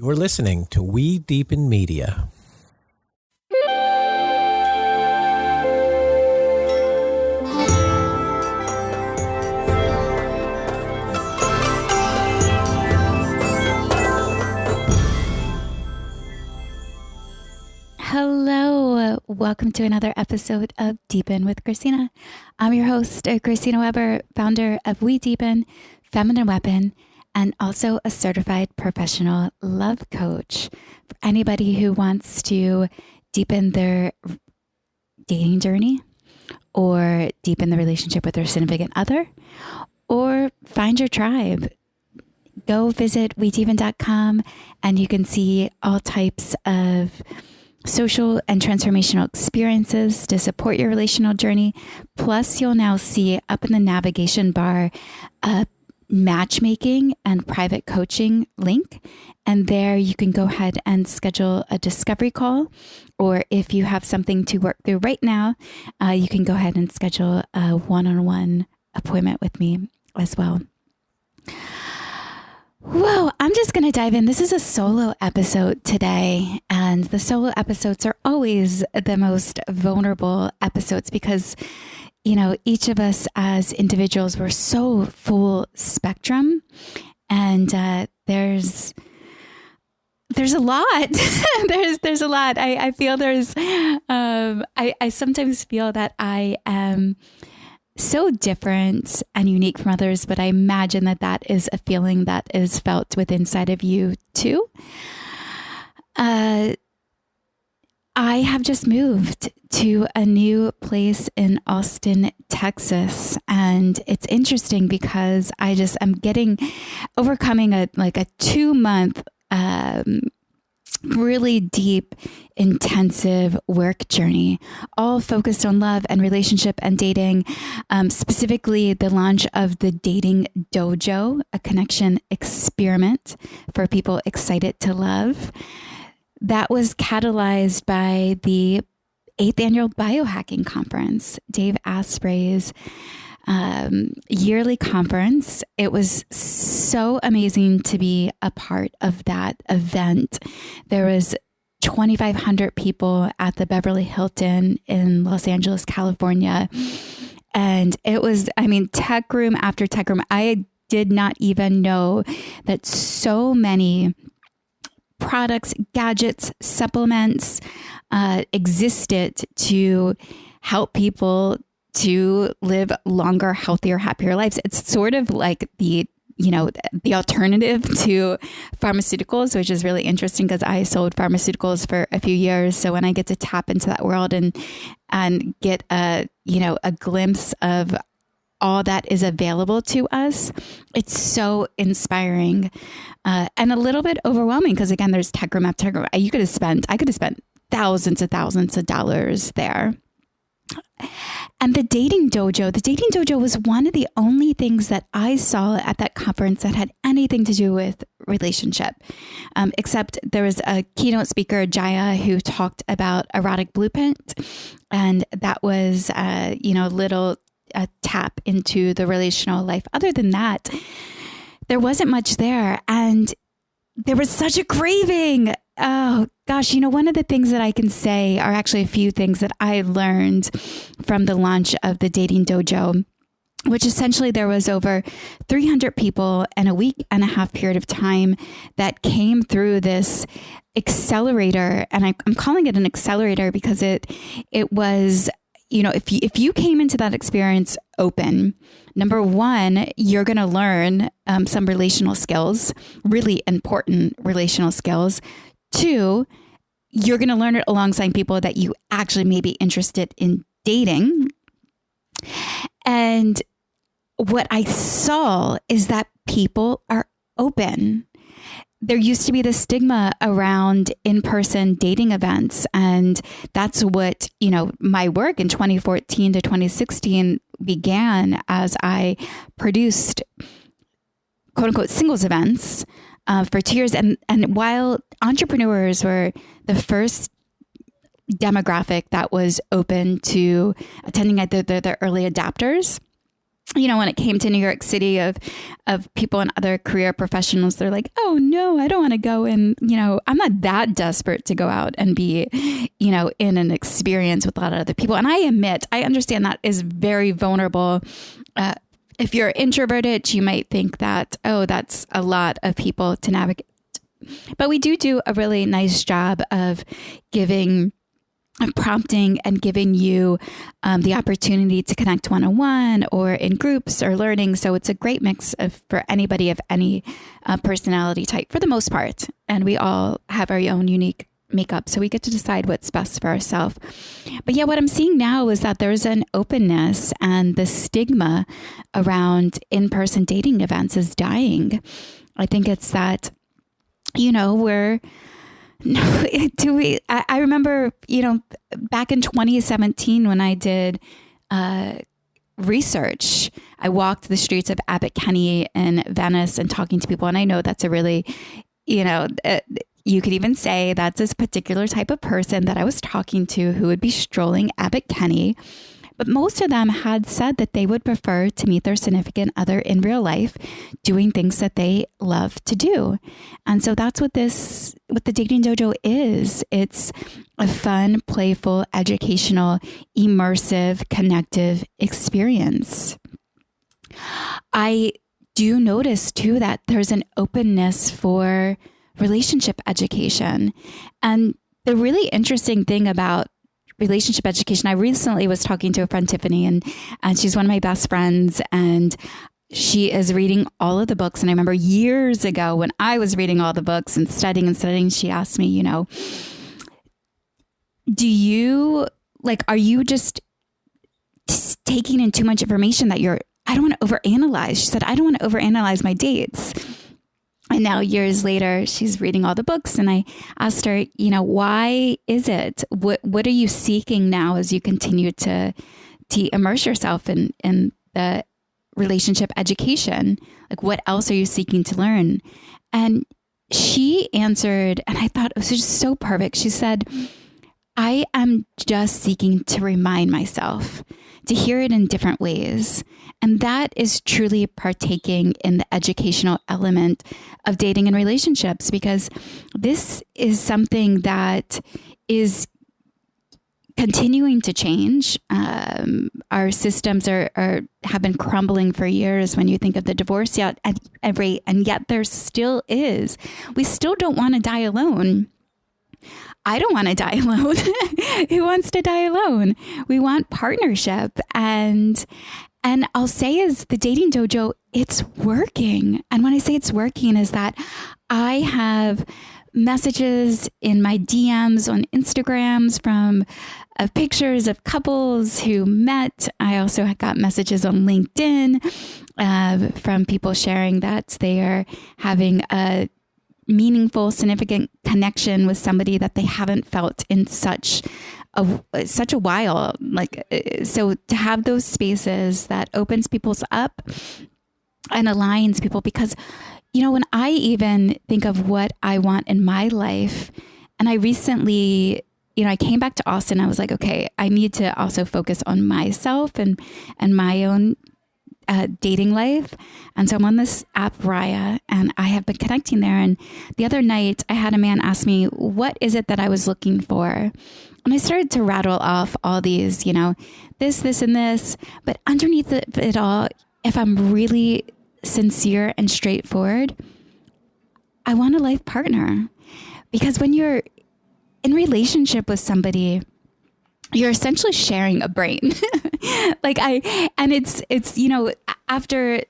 You're listening to We Deepen Media. Hello, welcome to another episode of Deepen with Christina. I'm your host, Christina Weber, founder of We Deepen, Feminine Weapon, and also a certified professional love coach for anybody who wants to deepen their dating journey or deepen the relationship with their significant other or find your tribe. Go visit wedeepen.com and you can see all types of social and transformational experiences to support your relational journey. Plus, you'll now see up in the navigation bar a matchmaking and private coaching link. And there you can go ahead and schedule a discovery call. Or if you have something to work through right now, you can go ahead and schedule a one-on-one appointment with me as well. Whoa, I'm just going to dive in. This is a solo episode today, and the solo episodes are always the most vulnerable episodes because, you know, each of us as individuals, we're so full spectrum, and there's a lot. there's a lot. I feel I sometimes feel that I am so different and unique from others, but I imagine that is a feeling that is felt within inside of you too. I have just moved to a new place in Austin, Texas, and it's interesting because I just am overcoming a 2-month really deep, intensive work journey, all focused on love and relationship and dating, specifically the launch of the Dating Dojo, a connection experiment for people excited to love. That was catalyzed by the 8th annual biohacking conference, Dave Asprey's yearly conference. It was so amazing to be a part of that event. There was 2,500 people at the Beverly Hilton in Los Angeles, California. And it was, tech room after tech room. I did not even know that so many products, gadgets, supplements existed to help people to live longer, healthier, happier lives. It's sort of like the alternative to pharmaceuticals, which is really interesting because I sold pharmaceuticals for a few years. So when I get to tap into that world and get a glimpse of all that is available to us, it's so inspiring and a little bit overwhelming because again, there's tech room after tech room. I could have spent thousands of dollars there. And the Dating Dojo was one of the only things that I saw at that conference that had anything to do with relationship, except there was a keynote speaker, Jaya, who talked about erotic blueprint. And that was, a little tap into the relational life. Other than that, there wasn't much there. And there was such a craving. Oh gosh, one of the things that I can say are actually a few things that I learned from the launch of the Dating Dojo, which essentially there was over 300 people in a week and a half period of time that came through this accelerator. And I'm calling it an accelerator because it was, if you came into that experience open, number one, you're going to learn some relational skills, really important relational skills. 2, you're going to learn it alongside people that you actually may be interested in dating. And what I saw is that people are open. There used to be the stigma around in-person dating events. And that's what, my work in 2014 to 2016 began as I produced quote unquote singles events for 2 years. And while entrepreneurs were the first demographic that was open to attending the early adopters, when it came to New York City of people and other career professionals, they're like, oh no, I don't want to go. And, I'm not that desperate to go out and be, in an experience with a lot of other people. And I understand that is very vulnerable. If you're introverted, you might think that, oh, that's a lot of people to navigate. But we do a really nice job of prompting and giving you the opportunity to connect one-on-one or in groups or learning. So it's a great mix for anybody of any personality type for the most part. And we all have our own unique makeup. So we get to decide what's best for ourselves. But yeah, what I'm seeing now is that there's an openness, and the stigma around in-person dating events is dying. I think it's that, I remember, back in 2017 when I did research, I walked the streets of Abbot Kinney in Venice and talking to people. And I know that's a really, you could even say that's this particular type of person that I was talking to who would be strolling Abbot Kinney. But most of them had said that they would prefer to meet their significant other in real life, doing things that they love to do. And so that's what the Dating Dojo is. It's a fun, playful, educational, immersive, connective experience. I do notice too that there's an openness for relationship education. And the really interesting thing about relationship education, I recently was talking to a friend, Tiffany, and she's one of my best friends, and she is reading all of the books. And I remember years ago when I was reading all the books and studying, she asked me, are you just taking in too much information that I don't want to overanalyze. She said, I don't want to overanalyze my dates. And now years later, she's reading all the books, and I asked her, why is it? What are you seeking now as you continue to immerse yourself in the relationship education? Like, what else are you seeking to learn? And she answered, and I thought it was just so perfect. She said, I am just seeking to remind myself to hear it in different ways. And that is truly partaking in the educational element of dating and relationships, because this is something that is continuing to change. Our systems have been crumbling for years when you think of the divorce rate, and yet there still is. We still don't want to die alone. I don't want to die alone. Who wants to die alone? We want partnership. And I'll say is the Dating Dojo, it's working. And when I say it's working is that I have messages in my DMs on Instagrams from pictures of couples who met. I also got messages on LinkedIn from people sharing that they are having a meaningful, significant connection with somebody that they haven't felt in such a while. So to have those spaces that opens people's up and aligns people, because, when I even think of what I want in my life, and I recently, I came back to Austin, I was like, okay, I need to also focus on myself and my own dating life. And so I'm on this app, Raya, and I have been connecting there. And the other night I had a man ask me, what is it that I was looking for? And I started to rattle off all these, this, and this. But underneath it all, if I'm really sincere and straightforward, I want a life partner. Because when you're in relationship with somebody, you're essentially sharing a brain. After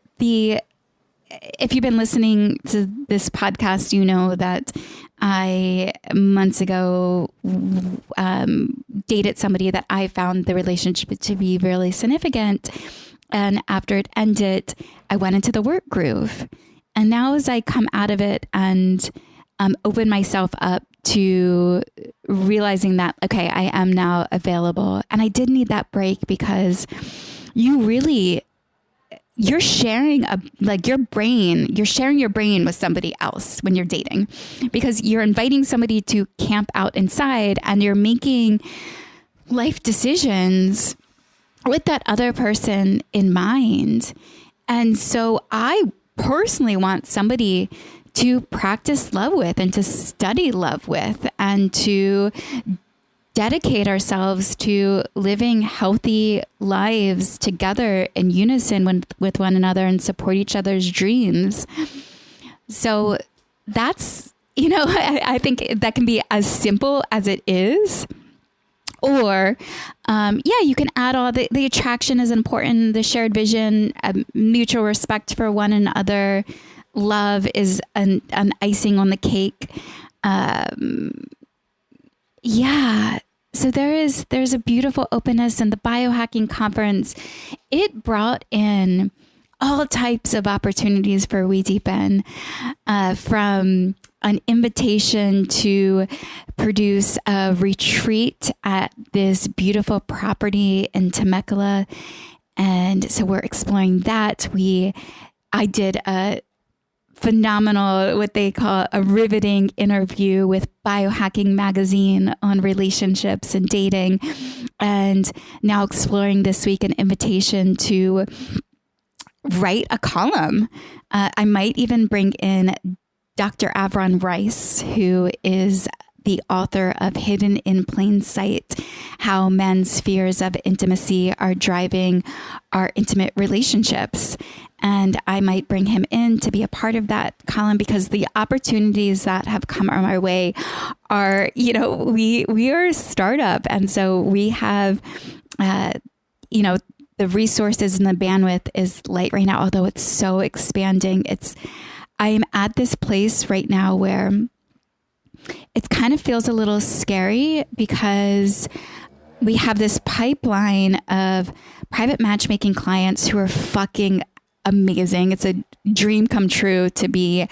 if you've been listening to this podcast, you know that I months ago dated somebody that I found the relationship to be really significant. And after it ended, I went into the work groove. And now as I come out of it and open myself up to realizing that, okay, I am now available. And I did need that break because you're sharing you're sharing your brain with somebody else when you're dating, because you're inviting somebody to camp out inside and you're making life decisions with that other person in mind. And so I personally want somebody to practice love with and to study love with and to dedicate ourselves to living healthy lives together in unison with one another and support each other's dreams. So that's, I think that can be as simple as it is. Or, you can add all the attraction is important, the shared vision, mutual respect for one another. Love is an icing on the cake. So there's a beautiful openness, and the biohacking conference, it brought in all types of opportunities for We Deepen, from an invitation to produce a retreat at this beautiful property in Temecula. And so we're exploring that. I did a phenomenal, what they call a riveting interview with Biohacking Magazine on relationships and dating. And now exploring this week an invitation to write a column. I might even bring in Dr. Avron Rice, who is the author of Hidden in Plain Sight, How Men's Fears of Intimacy Are Driving Our Intimate Relationships. And I might bring him in to be a part of that column, because the opportunities that have come our way are, we are a startup. And so we have, the resources and the bandwidth is light right now, although it's so expanding. I am at this place right now where it kind of feels a little scary, because we have this pipeline of private matchmaking clients who are fucking amazing. It's a dream come true to to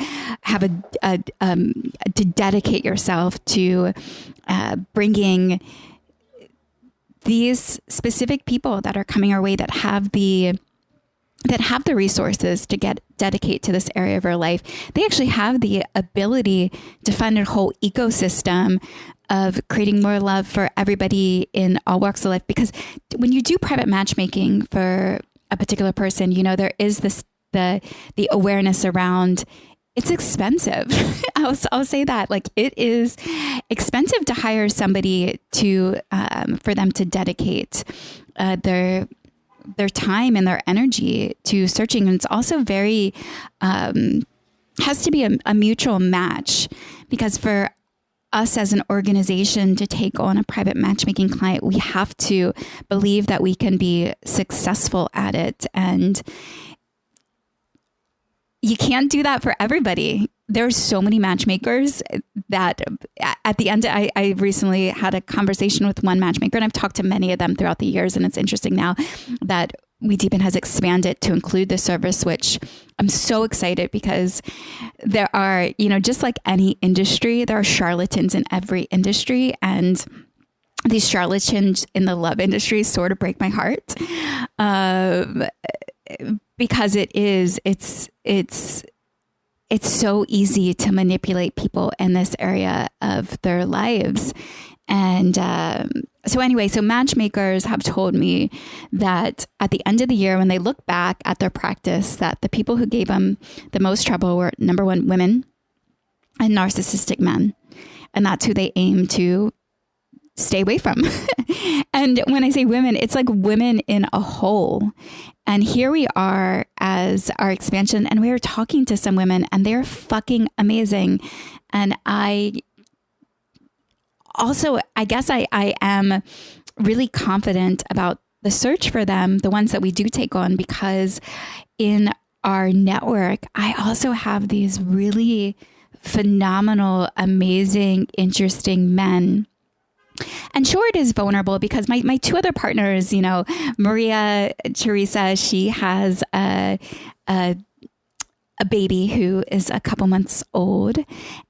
dedicate yourself to bringing these specific people that are coming our way that have the resources to dedicate to this area of our life. They actually have the ability to fund a whole ecosystem of creating more love for everybody in all walks of life. Because when you do private matchmaking for a particular person, there is the awareness around, it's expensive. I'll say that, like, it is expensive to hire somebody for them to dedicate their time and their energy to searching. And it's also very, has to be a mutual match, because for us as an organization to take on a private matchmaking client, we have to believe that we can be successful at it. And you can't do that for everybody. There's so many matchmakers that at the end, I recently had a conversation with one matchmaker, and I've talked to many of them throughout the years. And it's interesting now that We Deepen has expanded to include the service, which I'm so excited, because there are, just like any industry, there are charlatans in every industry. And these charlatans in the love industry sort of break my heart, because it's so easy to manipulate people in this area of their lives. And so matchmakers have told me that at the end of the year, when they look back at their practice, that the people who gave them the most trouble were, number one, women and narcissistic men. And that's who they aim to stay away from. And when I say women, it's like women in a whole. And here we are as our expansion, and we are talking to some women, and they're fucking amazing. And I guess I am really confident about the search for them, the ones that we do take on, because in our network, I also have these really phenomenal, amazing, interesting men. And sure, it is vulnerable, because my two other partners, Maria Teresa, she has a baby who is a couple months old,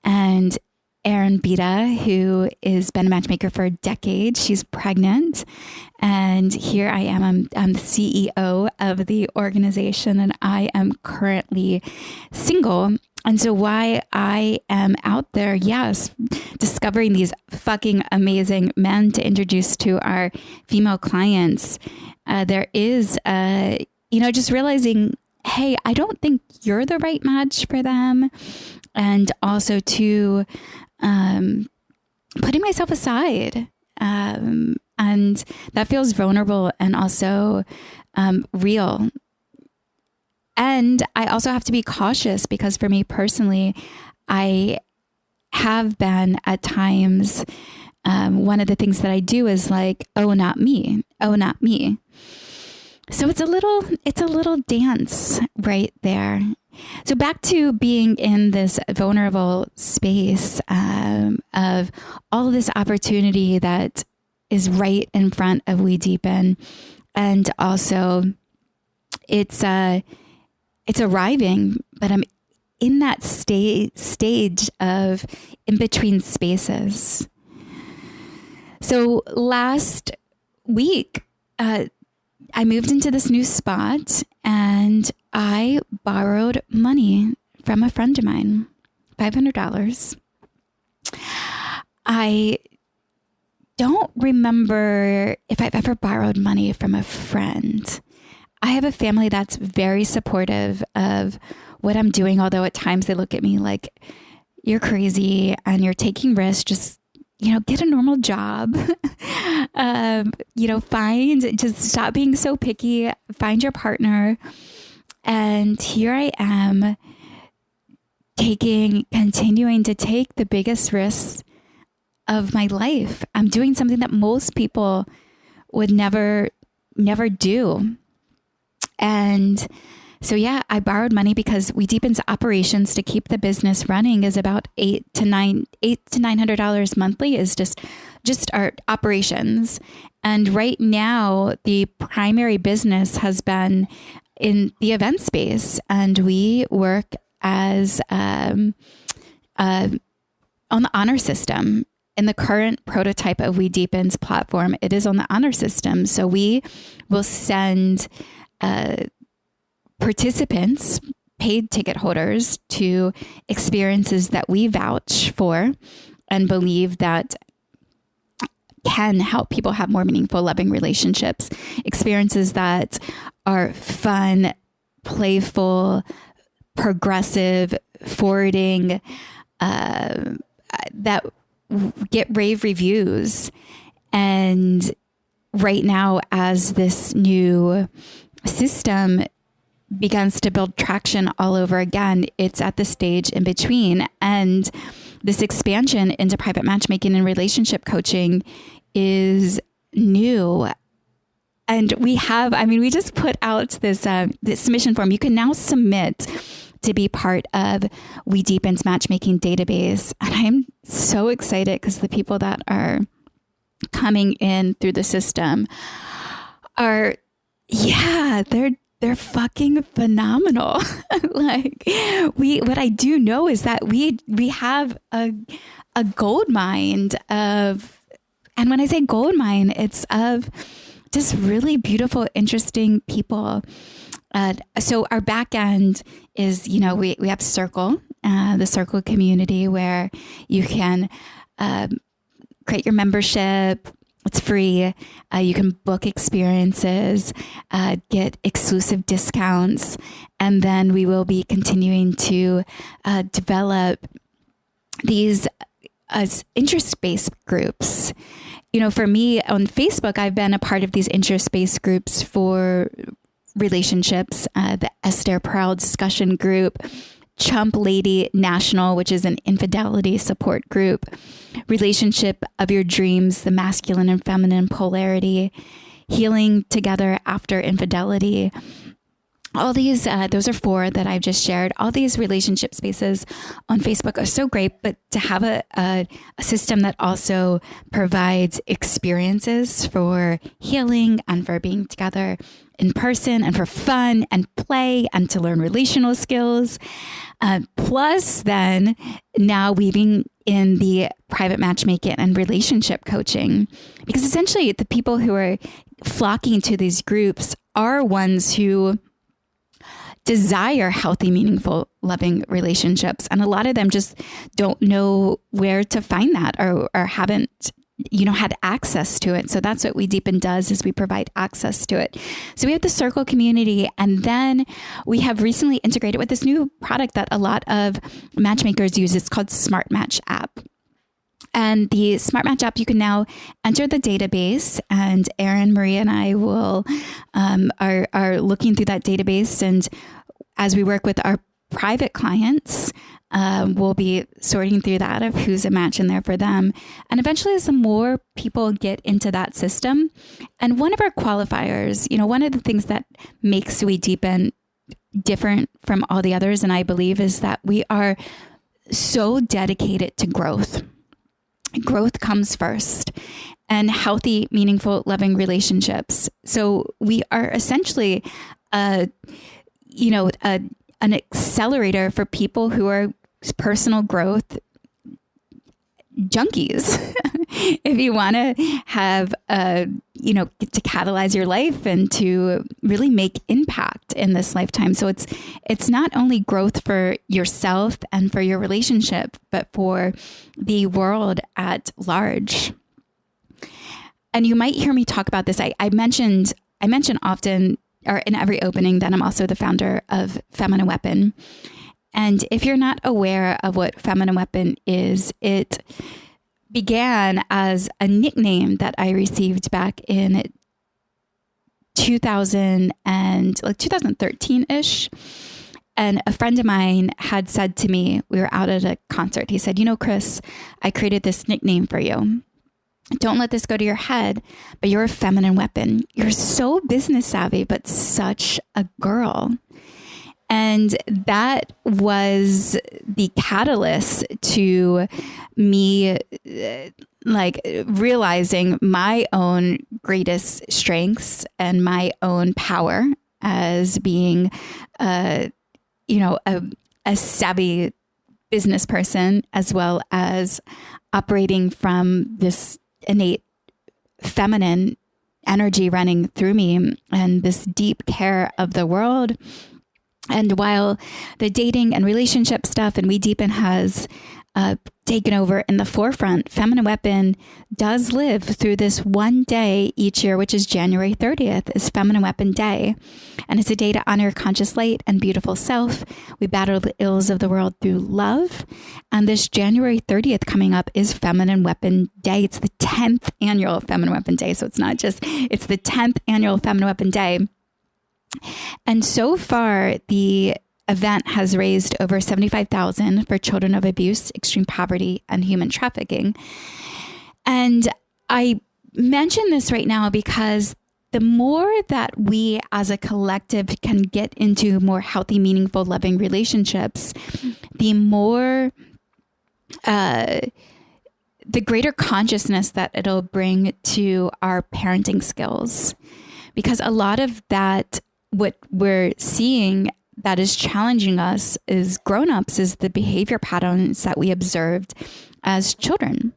and Erin Beta, who has been a matchmaker for a decade. She's pregnant. And here I am. I'm the CEO of the organization, and I am currently single. And so why I am out there, yes, discovering these fucking amazing men to introduce to our female clients, there is, just realizing, hey, I don't think you're the right match for them. And also to putting myself aside. And that feels vulnerable and also real. And I also have to be cautious because for me personally, I have been at times, one of the things that I do is like, oh, not me. Oh, not me. So it's a little dance right there. So back to being in this vulnerable space of all of this opportunity that is right in front of We Deepen. And also it's arriving, but I'm in that stage of in between spaces. So last week, I moved into this new spot and I borrowed money from a friend of mine, $500. I don't remember if I've ever borrowed money from a friend. I have a family that's very supportive of what I'm doing, although at times they look at me like, you're crazy and you're taking risks. Just, get a normal job. Just stop being so picky, find your partner. And here I am continuing to take the biggest risks of my life. I'm doing something that most people would never do. And so, yeah, I borrowed money because We Deepen's operations to keep the business running is about $800 to $900 monthly is just our operations. And right now, the primary business has been in the event space, and we work as on the honor system. In the current prototype of We Deepen's platform, it is on the honor system. So we will send participants, paid ticket holders, to experiences that we vouch for and believe that can help people have more meaningful, loving relationships. Experiences that are fun, playful, progressive, forwarding, that get rave reviews. And right now, as this new system begins to build traction all over again, it's at the stage in between. And this expansion into private matchmaking and relationship coaching is new. And we just put out this submission form. You can now submit to be part of We Deepen's matchmaking database. And I'm so excited because the people that are coming in through the system are, they're fucking phenomenal. What I do know is that we have a gold mine of, and when I say gold mine, it's of just really beautiful, interesting people. So our back end is, we have Circle, the Circle community where you can create your membership. It's free. You can book experiences, get exclusive discounts, and then we will be continuing to develop these interest-based groups. For me on Facebook, I've been a part of these interest-based groups for relationships, the Esther Perel discussion group, Chump Lady National, which is an infidelity support group, Relationship of Your Dreams, the masculine and feminine polarity, Healing Together After Infidelity. All these, those are 4 that I've just shared. All these relationship spaces on Facebook are so great, but to have a system that also provides experiences for healing and for being together in person and for fun and play and to learn relational skills. Plus then now weaving in the private matchmaking and relationship coaching, because essentially the people who are flocking to these groups are ones who desire healthy, meaningful, loving relationships. And a lot of them just don't know where to find that or haven't, had access to it. So that's what We Deepen does, is we provide access to it. So we have the Circle community, and then we have recently integrated with this new product that a lot of matchmakers use. It's called Smart Match app. And the Smart Match app, you can now enter the database, and Erin, Maria, and I will are looking through that database. And as we work with our private clients, we'll be sorting through that of who's a match in there for them. And eventually, as more people get into that system, and one of our qualifiers, one of the things that makes We Deepen different from all the others, and I believe, is that we are so dedicated to growth. Growth comes first, and healthy, meaningful, loving relationships. So we are essentially, an accelerator for people who are personal growth junkies. If you want to have, to catalyze your life and to really make impact in this lifetime. So it's not only growth for yourself and for your relationship, but for the world at large. And you might hear me talk about this. I mentioned often, or in every opening, that I'm also the founder of Feminine Weapon. And if you're not aware of what Feminine Weapon is, it began as a nickname that I received back in 2013-ish. And a friend of mine had said to me, we were out at a concert. He said, Chris, I created this nickname for you. Don't let this go to your head, but you're a feminine weapon. You're so business savvy, but such a girl. And that was the catalyst to me realizing my own greatest strengths and my own power as being a savvy business person, as well as operating from this innate feminine energy running through me and this deep care of the world. And while the dating and relationship stuff and We Deepen has taken over in the forefront, Feminine Weapon does live through this one day each year, which is January 30th, is Feminine Weapon Day. And it's a day to honor your conscious light and beautiful self. We battle the ills of the world through love. And this January 30th coming up is Feminine Weapon Day. It's the 10th annual Feminine Weapon Day. So it's the 10th annual Feminine Weapon Day. And so far, the event has raised over $75,000 for children of abuse, extreme poverty, and human trafficking. And I mention this right now because the more that we as a collective can get into more healthy, meaningful, loving relationships, the more, the greater consciousness that it'll bring to our parenting skills. Because a lot of that, what we're seeing that is challenging us as grown-ups, is the behavior patterns that we observed as children.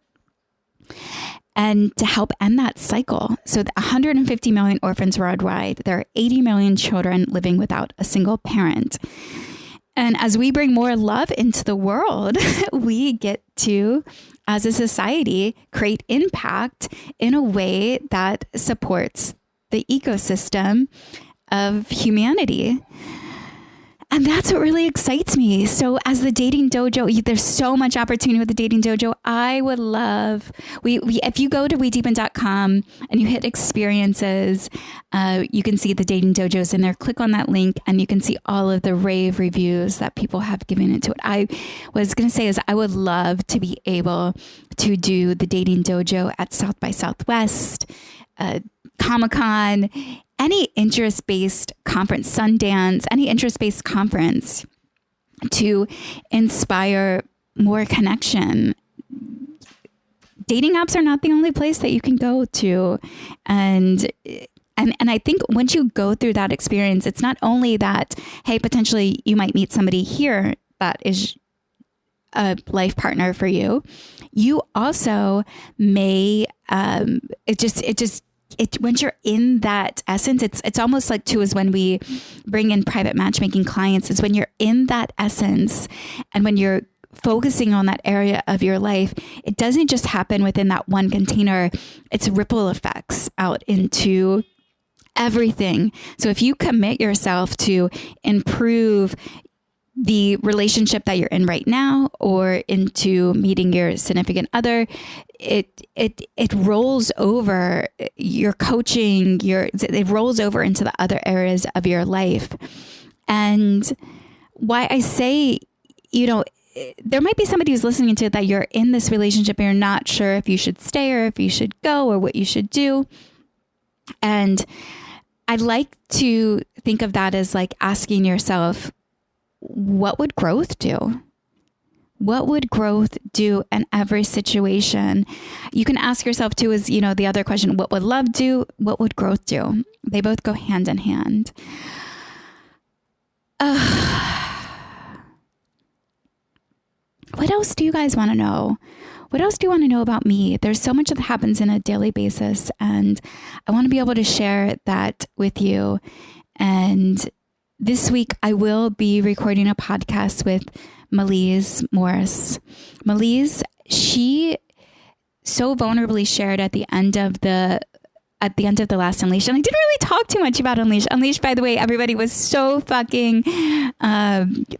And to help end that cycle, so the 150 million orphans worldwide, there are 80 million children living without a single parent. And as we bring more love into the world, we get to, as a society, create impact in a way that supports the ecosystem of humanity. And that's what really excites me. So as the Dating Dojo, there's so much opportunity with the Dating Dojo. I would love, if you go to wedeepen.com and you hit experiences, you can see the Dating Dojos in there. Click on that link and you can see all of the rave reviews that people have given into it. I was going to say is I would love to be able to do the Dating Dojo at South by Southwest, Comic-Con, any interest-based conference, Sundance, any interest-based conference to inspire more connection. Dating apps are not the only place that you can go to. And I think once you go through that experience, it's not only that, hey, potentially you might meet somebody here that is a life partner for you. You also may, it just once you're in that essence, it's almost like too is when we bring in private matchmaking clients, is when you're in that essence and when you're focusing on that area of your life, it doesn't just happen within that one container. It's ripple effects out into everything. So if you commit yourself to improve the relationship that you're in right now, or into meeting your significant other, it rolls over your coaching, it rolls over into the other areas of your life. And why I say, there might be somebody who's listening to it that you're in this relationship and you're not sure if you should stay or if you should go or what you should do. And I like to think of that as like asking yourself, what would growth do? What would growth do in every situation? You can ask yourself too, is, the other question, what would love do? What would growth do? They both go hand in hand. What else do you guys want to know? What else do you want to know about me? There's so much that happens on a daily basis, and I want to be able to share that with you. And this week, I will be recording a podcast with Melise Morris. Melise, she so vulnerably shared at the end of the last Unleash. And I didn't really talk too much about Unleash. Unleash, by the way, everybody, was so fucking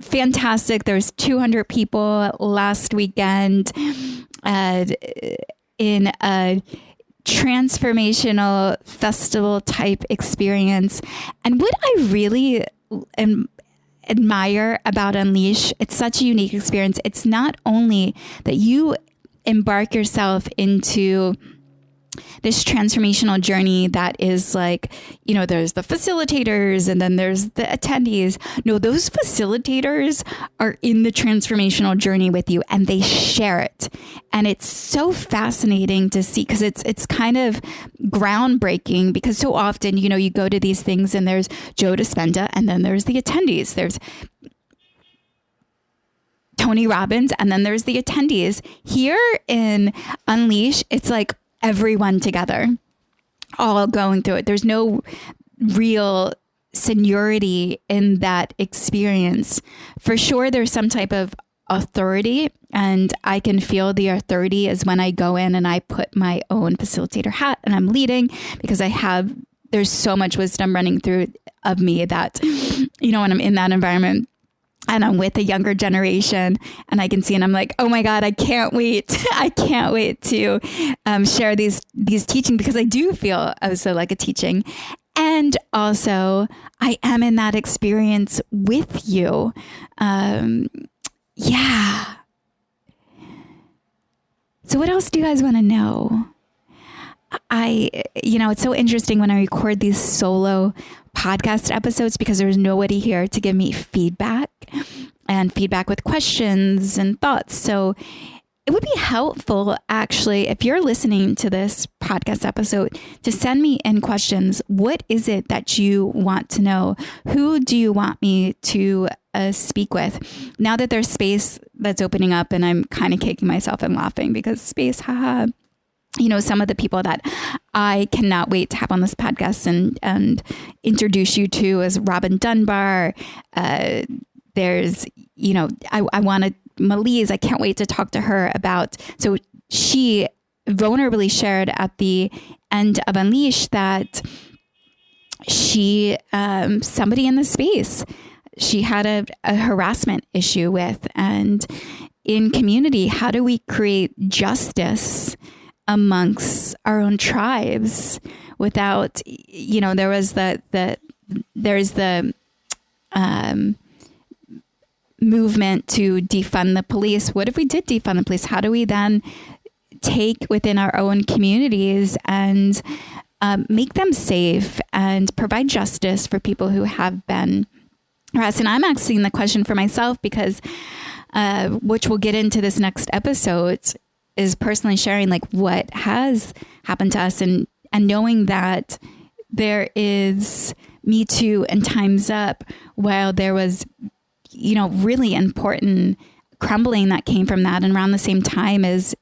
fantastic. There's 200 people last weekend in a transformational festival type experience. And what I really admire about Unleash, it's such a unique experience. It's not only that you embark yourself into this transformational journey that is like, there's the facilitators and then there's the attendees. No, those facilitators are in the transformational journey with you and they share it. And it's so fascinating to see, because it's kind of groundbreaking, because so often, you go to these things and there's Joe Dispenza and then there's the attendees. There's Tony Robbins and then there's the attendees. Here in Unleash, it's like everyone together, all going through it. There's no real seniority in that experience. For sure, there's some type of authority, and I can feel the authority is when I go in and I put my own facilitator hat and I'm leading, because there's so much wisdom running through of me that, when I'm in that environment and I'm with a younger generation and I can see, and I'm like, oh my God, I can't wait. I can't wait to share these teaching, because I do feel also like a teaching. And also I am in that experience with you. Yeah. So what else do you guys want to know? It's so interesting when I record these solo podcast episodes, because there's nobody here to give me feedback with questions and thoughts. So it would be helpful, actually, if you're listening to this podcast episode, to send me in questions. What is it that you want to know? Who do you want me to speak with? Now that there's space that's opening up, and I'm kind of kicking myself and laughing because space, haha. Some of the people that I cannot wait to have on this podcast and introduce you to is Robin Dunbar. There's, I want to, Melise, I can't wait to talk to her about, so she vulnerably shared at the end of Unleash that she, somebody in the space, she had a harassment issue with, and in community, how do we create justice amongst our own tribes without, there's the movement to defund the police. What if we did defund the police? How do we then take within our own communities and make them safe and provide justice for people who have been harassed? And I'm asking the question for myself because, which we'll get into this next episode, is personally sharing like what has happened to us, and knowing that there is Me Too and Time's Up, while there was, really important crumbling that came from that. And around the same time as,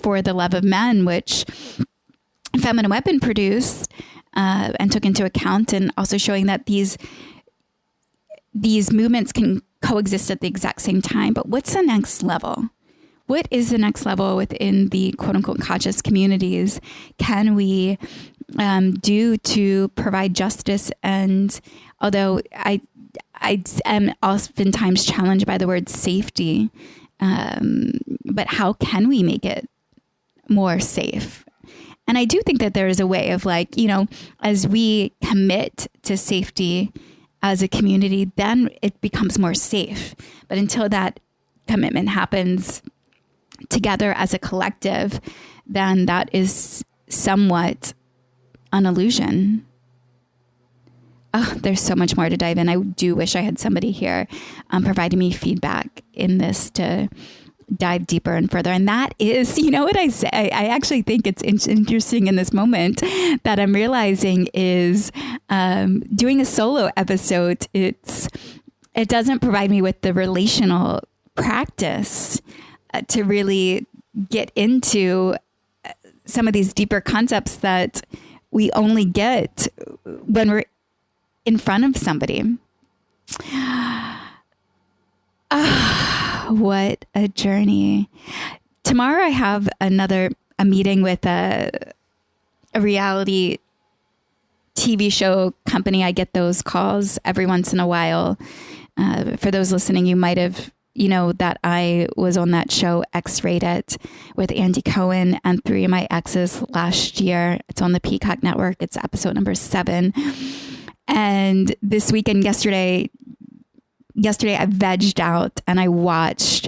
For the Love of Men, which Feminine Weapon produced and took into account, and also showing that these movements can coexist at the exact same time. But what's the next level? What is the next level within the quote unquote conscious communities can we do to provide justice? And although I am oftentimes challenged by the word safety, but how can we make it more safe? And I do think that there is a way of like, as we commit to safety as a community, then it becomes more safe. But until that commitment happens together as a collective, then that is somewhat an illusion. Oh, there's so much more to dive in. I do wish I had somebody here providing me feedback in this to dive deeper and further. And that is, what I say, I actually think it's interesting in this moment that I'm realizing is doing a solo episode. It doesn't provide me with the relational practice to really get into some of these deeper concepts that we only get when we're in front of somebody. What a journey. Tomorrow I have a meeting with a reality TV show company. I get those calls every once in a while. For those listening, you might have that I was on that show X-Rated with Andy Cohen and 3 of my exes last year. It's on the Peacock Network. It's episode number 7. And this weekend, yesterday I vegged out and I watched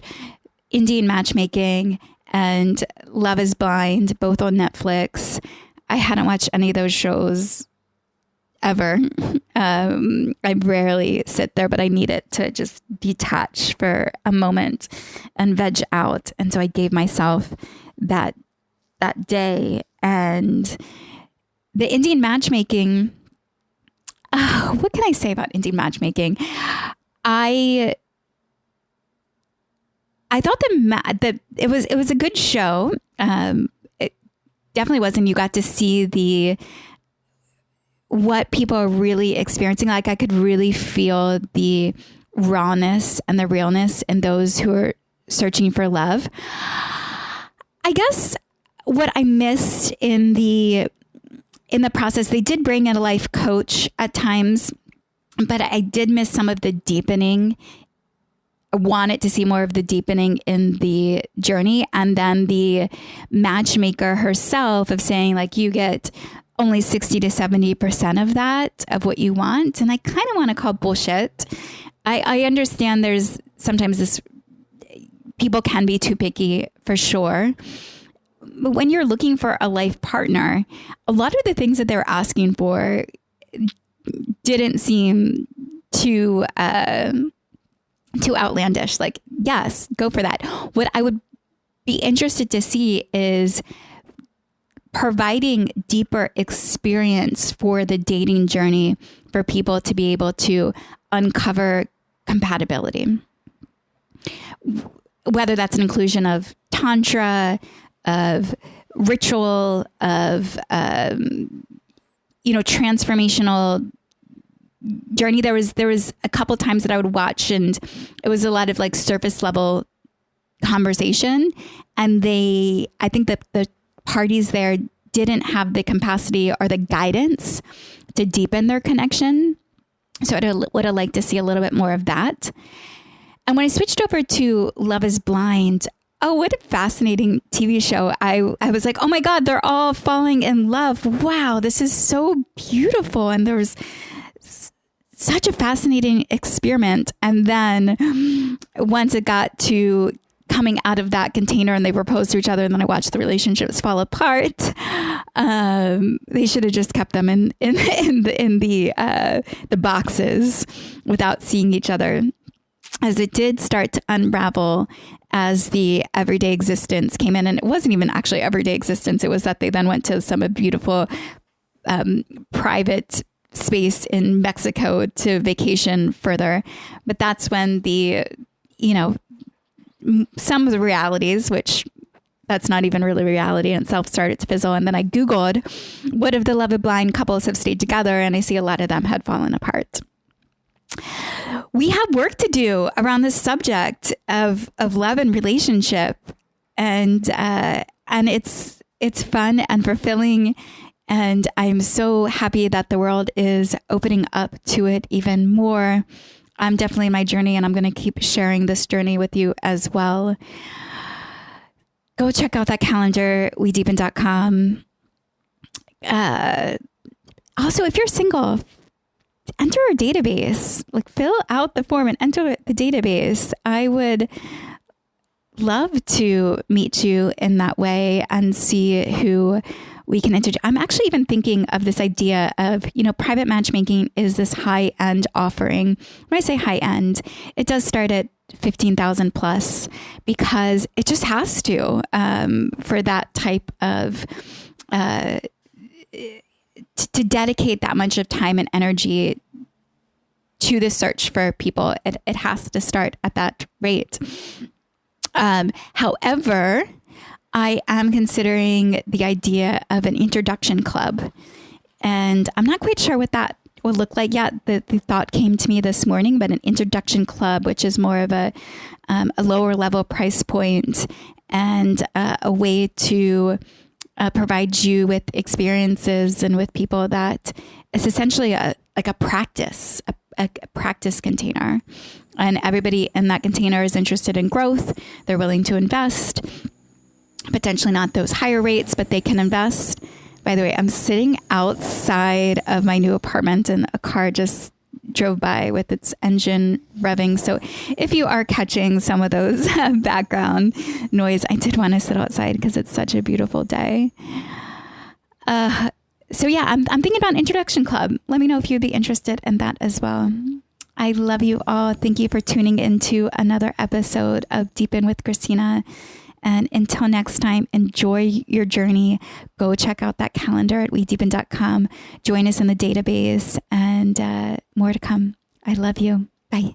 Indian Matchmaking and Love is Blind, both on Netflix. I hadn't watched any of those shows ever. I rarely sit there, but I needed to just detach for a moment and veg out. And so I gave myself that day. And the Indian Matchmaking, what can I say about Indian Matchmaking? I thought that it was a good show. It definitely was, and you got to see what people are really experiencing. Like I could really feel the rawness and the realness in those who are searching for love. I guess what I missed in the process, they did bring in a life coach at times, but I did miss some of the deepening. I wanted to see more of the deepening in the journey. And then the matchmaker herself of saying like, you get only 60 to 70% of that, of what you want. And I kind of want to call bullshit. I understand there's sometimes this, people can be too picky for sure. But when you're looking for a life partner, a lot of the things that they're asking for didn't seem too outlandish. Like, yes, go for that. What I would be interested to see is providing deeper experience for the dating journey for people to be able to uncover compatibility. Whether that's an inclusion of tantra, of ritual, of, transformational journey. There was a couple times that I would watch and it was a lot of like surface level conversation. And I think that the parties there didn't have the capacity or the guidance to deepen their connection. So I would have liked to see a little bit more of that. And when I switched over to Love is Blind, oh, what a fascinating TV show. I was like, oh my God, they're all falling in love. Wow, this is so beautiful. And there was such a fascinating experiment. And then once it got to coming out of that container and they proposed to each other, and then I watched the relationships fall apart. They should have just kept them in the boxes without seeing each other, as it did start to unravel as the everyday existence came in. And it wasn't even actually everyday existence. It was that they then went to some beautiful private space in Mexico to vacation further. But that's when some of the realities, which that's not even really reality in itself, started to fizzle. And then I Googled, what if the love of blind couples have stayed together? And I see a lot of them had fallen apart. We have work to do around this subject of love and relationship. And it's fun and fulfilling. And I'm so happy that the world is opening up to it even more. I'm definitely in my journey, and I'm going to keep sharing this journey with you as well. Go check out that calendar, wedeepen.com. Also, if you're single, enter our database. Like, fill out the form and enter the database. I would love to meet you in that way and see who we can introduce. I'm actually even thinking of this idea of, private matchmaking is this high-end offering. When I say high-end, it does start at 15,000 plus, because it just has to, for that type of, to dedicate that much of time and energy to the search for people. It has to start at that rate. However, I am considering the idea of an introduction club, and I'm not quite sure what that will look like yet. The thought came to me this morning, but an introduction club, which is more of a lower level price point, and a way to provide you with experiences and with people that is essentially a practice container. And everybody in that container is interested in growth. They're willing to invest. Potentially not those higher rates, but they can invest. By the way, I'm sitting outside of my new apartment, and a car just drove by with its engine revving. So if you are catching some of those background noise, I did want to sit outside because it's such a beautiful day. So yeah, I'm thinking about an introduction club. Let me know if you'd be interested in that as well. I love you all. Thank you for tuning into another episode of Deepen with Christina. And until next time, enjoy your journey. Go check out that calendar at wedeepen.com. Join us in the database, and more to come. I love you. Bye.